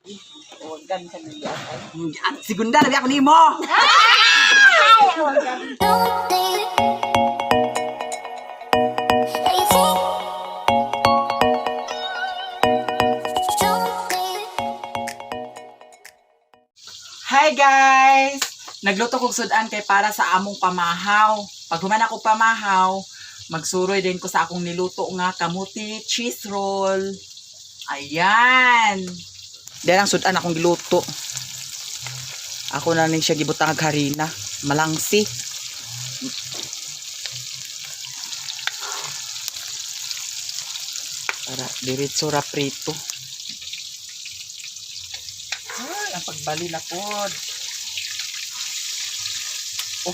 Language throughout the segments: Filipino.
Huwag ka niliyan. Segunda, labi ako nimo. Hi guys! Nagluto kong sudan kay para sa among pamahaw. Pag human ako pamahaw, magsuroy din ko sa akong niluto nga kamuti cheese roll. Ayan! Diyan ang sudan akong giluto. Ako na rin siya gibutang harina. Malangsi. Para diretso ra prito. Ay, ang pagbali na pod.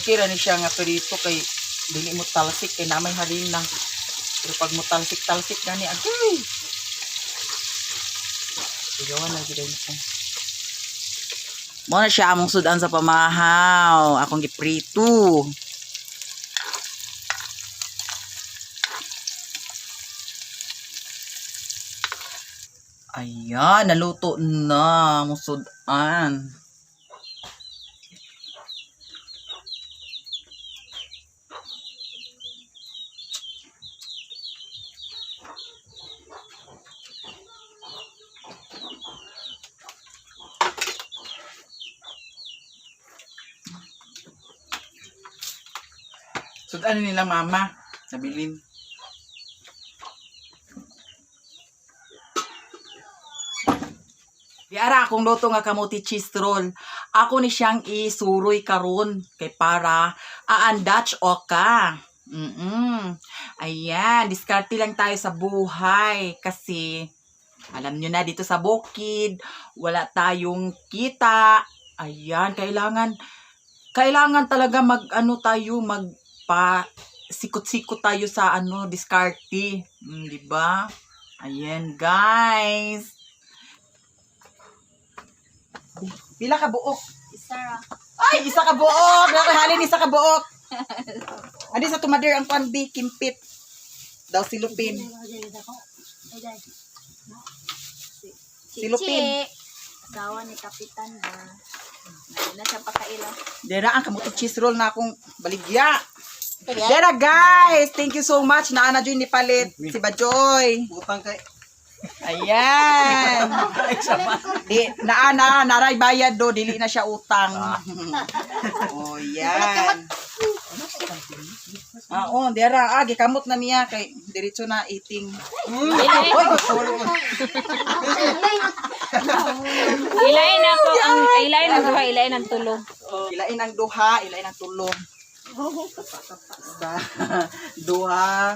Okay ra ni siya nga perito kay dili mo talsik kay namay harina. Pero pag mo talsik gani agoy. Sigawan na gid ko. Mo na siya among sudan sa pamahaw, akong giprito. Ayan, naluto na among sudan. Sudan nila mama, nabilin. Diara akong luto nga kamuti cheese roll. Ako ni siyang isuroy karon kay para aandach oka. Ayan, diskarte lang tayo sa buhay kasi alam nyo na dito sa bukid, wala tayong kita. Ayan, kailangan talaga sikot-sikot tayo sa diskarte. Di ba? Ayan, guys. Pila ka buok? Isa. Ay, isa ka buok. Nakahalin isa ka buok. Adi sa tumader ang panbi kimpit. Daw silupin. Silupin. Asawa ni Kapitan ba? Ngayon na siya pakaila. Dera ang kamuto cheese roll na akong baligya. Dera guys, thank you so much. Naana Joy ni palit si Bajoy. Utang kay. Ayan. Naray bayad do, dili na siya utang. Oh, yan. Dera gikamot na niya kay diretso na eating. Ilain ako ang ilain ang tulog. Ilain ang duha, ilain ang tulog. Duha,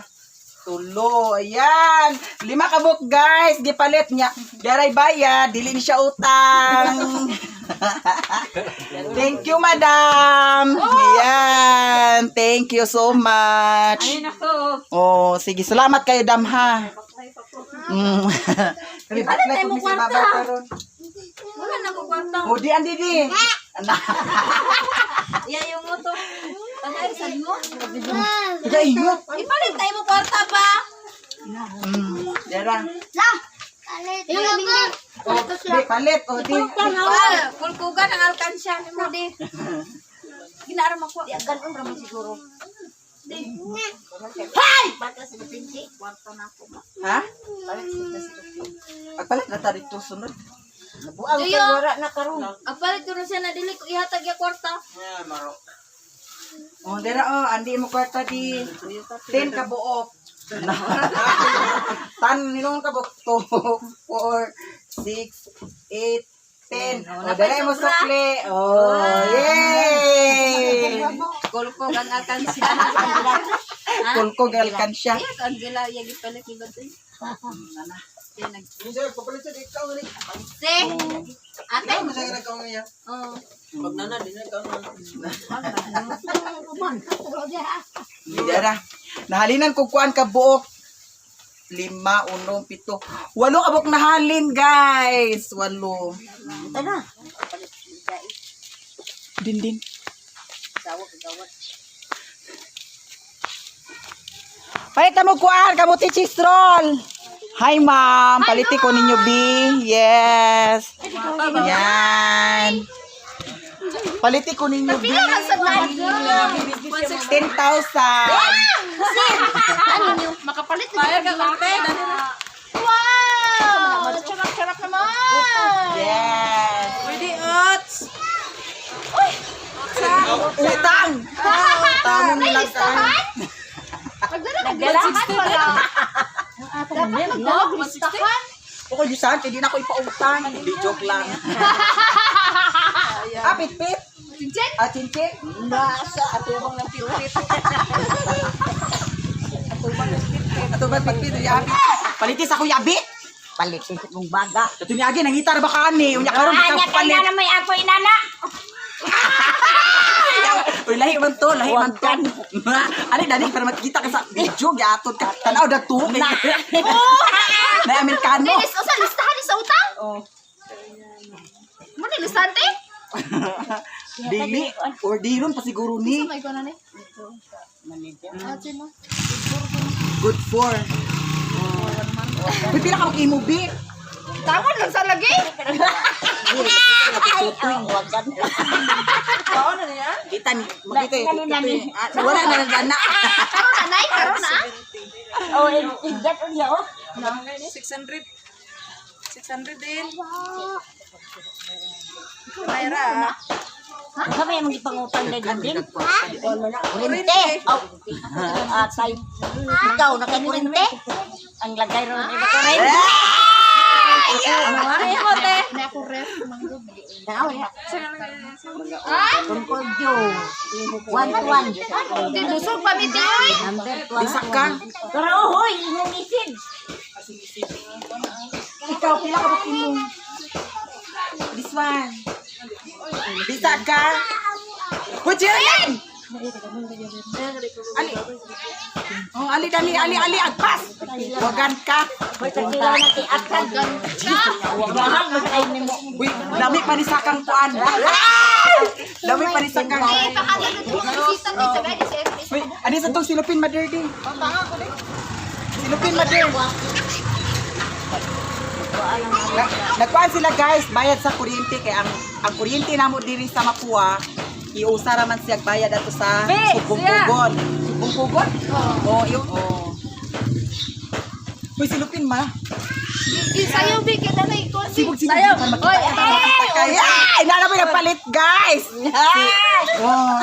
tulo. Ayan. 5 kabuk guys. Gipalit niya. Daray bayad. Dili ni siya utang. Thank you, madam. Ayan. Thank you so much. Ayun ako. Oh, sige. Salamat kayo, dam, ha. Kami Ipalit tayo mo si kwarta. Baba karon. Wala na ko kwarta. Oh, di andi di. Iya yung mo to. Tagay sad mo. Ida iyo. Ipalit tayo mo kwarta ba? Dera. Yung labing Di palit. Oh, di. kulkugan ang alkansya ni mo di. Ginaara mo ko. Ganon ra mo siguro. Hay! Bata sa pinti, kwarto na ako ba. Ha? Palit sa pinti. Pagpalit na tayo ito sunod. Nabuang Tuyo. ka wala na karon. Apalit ko na siya na dili ko ihatag ya kwarta. Oh, dera andi mo kwarta di 10 ka buok. Tan nilong ka buok 2, 4, 6, 8, 10. Oh, dera mo sukli. Oh, yay! Kulko kang alkansya. Kulko galkansya. Iya kan gila ya gipalit ni Batoy. Kaya nag Se. Ate. Oh. Dera. Nahalinan ko kuan ka buok. 5, 1, 7. 8 ka buok nahalin, guys. 8. Tara. Din. Palita mo kuan, kamuti cheese roll. Hi, ma'am. Paliti ko ninyo, B. Yes. Yan. Paliti ko ninyo, B. 10,000. Makapalit na ka Wow! Sarap-sarap naman! Yes. Pwede oats. Utang. Tamo nila tayo. Nagdalahan pala. Dapat mag-listahan. Okay, Disan, hindi na ako ipautang. Hindi, joke lang. Pit-pit. Cincin? Cincin. Nasa atubang ng pirit. Atubang pit-pit. Yabit. Palitis ako, yabit. Palitin mong baga. Ito niya, nangitar ba ka, ani? Unya karon Anya baka kaya palit. na may ako inana. Uy, lahi man to, lahi man to. Ani, dali, para makikita ka sa video, giatot ka. Tanaw na to. Na Amerikano. Linis, o sa listahan sa utang? Oh. Mo ni listahan te? Dili, or di ron pa siguro ni. May ko na ni. Good for. Uy, pila ka mag-movie. Tawon lang sa lagi. Kita ni, makita eh. Wala na nagdana. Karon na nay, karon na. Oh, igat unya oh. 600. 600 din. Mayra. Kami yung ipangutang din din. Kurente. Oh. Atay. Ikaw nakakurente. Ang lagay ron ni kurente. Ay mo te. Na ko ref manggod. Tungkol jo. 1-1. Dinusog pa mi te oy. Number 2. Bisa ka. Pero hoy, imong isin. Ikaw, pila ka mag-inom. This one. Bisa ka. Uy, Jiren! Ali. Oh, ali, dali, ali, agpas. Wagan ka. Hoy, tagilaw na ti akan. Wag magay nimo. Uy, dami pa ni sakang kuan. Dami pa ni sakang. Ay pakadalo ko bisita ni sa gadi sa FB. Uy, ani sa tong silupin mother din. Silupin mother. Nagkuhan sila guys, bayad sa kuryente kay ang kuryente namo diri sa Mapua, iusa ra man siya bayad ato sa Subong-Pugon. Subong-Pugon? Oh, yun. Oh. Uy, silupin ma. Sayo bi kita na ikon. Sibog sayo. Oy, ay, nana mo palit guys. Oh,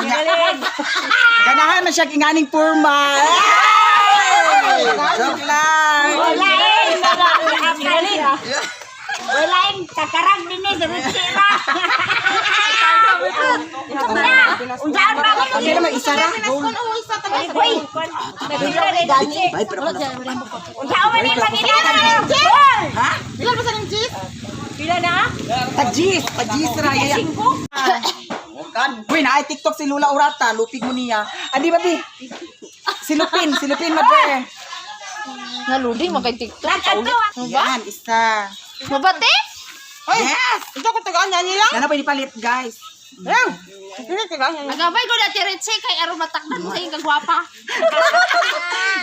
ganahan man siya inganing purma. Joke lang. Walain kakarang din ni diretsi ra. Unjaan ba ko? Hindi naman isa ra. Hoy. Dali. Ay, pero ako na. Unjaan man ni pagilala. Ha? Ilan ba sa ning jeep? Pila na? Tagis ra. Yaya. Uy, na TikTok si Lula Urata. Lupig mo niya. Adi ba, Bi? Silupin, mother. Naluding magay TikTok. Yan, isa. Mabate? Yes! Ito ko tagaan niya nila. Nana pa palit, guys. Nagabay ko na tiretsi kay aron matakdan sa iyong kagwapa.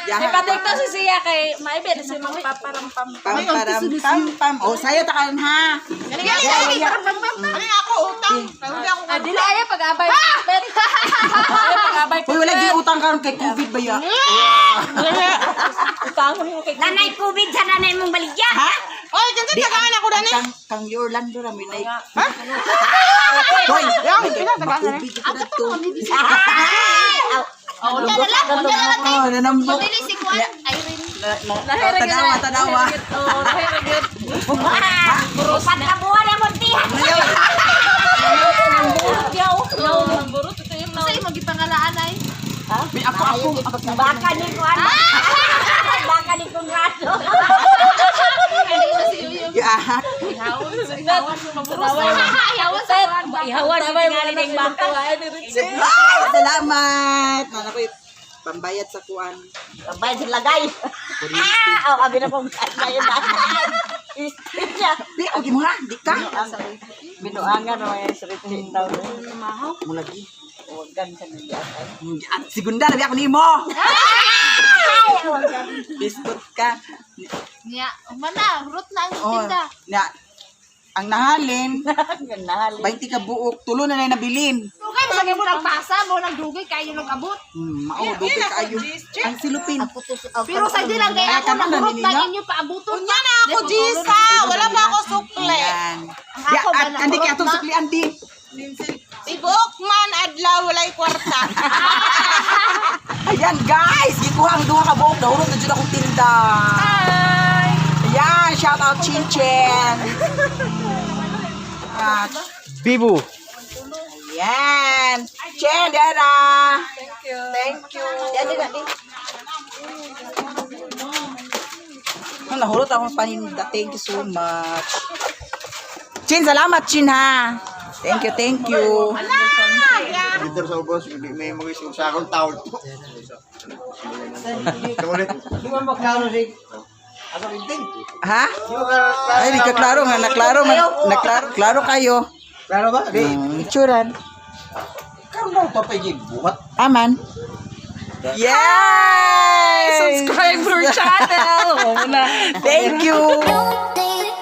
Yan. Ipatikto si siya kay Maibet si mga paparampam. Pam. Oh, saya takan ha. Ano ako utang? Dili ay pag-abay. Pag-abay. Uy, wala di utang karon kay COVID ba ya? Utang mo kay Nanay COVID sa nanay mong baligya. Ha? Oy, ganito tagaan ako dani. Kang Orlando ra may Ha? Hoy, Yang tagaan na. COVID ka na to. Oh, na lang. Oh, nanambo. Dili si Juan. Irene. Tanawa. Oh, lahir gyud. Upat ka buwan na mo tihan. Burot ito yung Sa imo gipangalaan ay. May ako. Baka ni ko ano. Baka ni kong raso. Yahat. Ayaw sa Juan. Ihawan sa tingali ng baka. Ay, salamat. Nana ko pambayad sa kuan. Kabay sa lagay. Oh, abi na pong ngayon na. Isya. Pi, okay mo ha? Di ka? Binuangan mo yung sritin daw. Mo lagi. Huwag sa niya. At segunda labi ako nimo. Biskut ka. Nya, mana rut na ang Oh, tinda. na ang nahalin, Ang nahal. 20 ka buok, tulo na lang nabilin. Dugay, masagay mo ng pasa, mo ng dugay, kayo ng abot. Mao, dobe kaayo. Ang silupin. Ako to si- Pero sa di lang Ay, kaya ako kanang nagurot naninilaw? na inyo paabuton. Unya na ako, Jisa. Wala pa ako sukle. Yan. Ako Ya, ba at na- andi kay atong na? suklian di. Tibok man, adlaw, walay kwarta. Ayan guys, gikuha ang duha ka buok, dahurot na jud akong tinda. Hi! Ayan, shout out Chin Chen. At Bibu. ayan. Chen, Dara. Thank you. Yan din natin. Nahurot akong paninda. Thank you so much. Chin, salamat Chin ha. Thank you, thank you. Dito sa ubos, hindi may mag-isip sa akong taon. Kamulit. Ha? Ay, di ka klaro nga. Naklaro, naklaro kayo. Klaro ba? Di. Itsuran. Karon mo papayig buhat. Aman. Yay! Subscribe to our channel. Thank you. Don't need